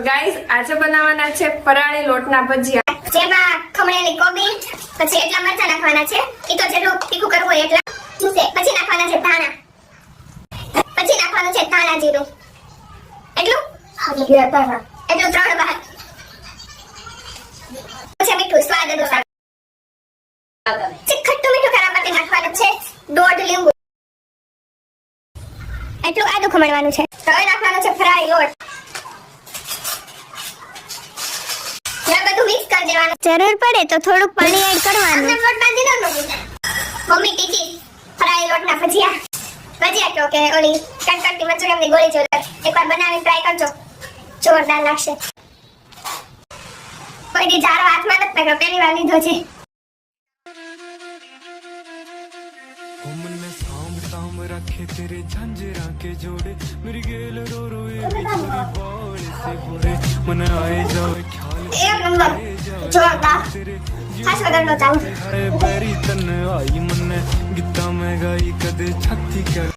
Guys આજે બનાવવાના છે ફરાળી લોટના ભજીયા, જેમાં ખમણેલી કોબી, પછી એટલા મરચાં નાખવાના છે, ઈ તો જેટલું તીખું કરવું હોય એટલા જોશે. પછી નાખવાના છે ધાણા, પછી નાખવાનું છે ધાણા જીરું, એટલું 3 ભાગ, પછી મીઠું સ્વાદ અનુસાર. ખટ્ટું મીઠું કરવા માટે નાખવાનું છે 1.5 લીંબુ, એટલું આદું ખમણવાનું છે. હવે નાખવાનું છે ફરાળી લોટ, બધું મિક્સ કરી દેવાનું. જરૂર પડે તો થોડુંક પાણી એડ કરવાનું. લોટ બાંધી દો. મમ્મી ટીચી ફરાળી લોટના ભજીયા કહો કે ઓલી કટકટી મંચુરિયમની ગોળી જો, એકવાર બનાવીને ટ્રાય કરજો, જોરદાર લાગશે. કોઈ દી જારો હાથમાં નથી પકડ્યો, પહેલી વાર લીધો છે. रखे तेरे झंझरा के जोड़े मेरी गेल रो रो ये बिछोरी बाल से बुरे मन आए जाओ ख्याल एक नंबर जोरदार खास वगैरह नो चाहूं बेरी तन आई मन गीता में गाई कदे छत्ती कर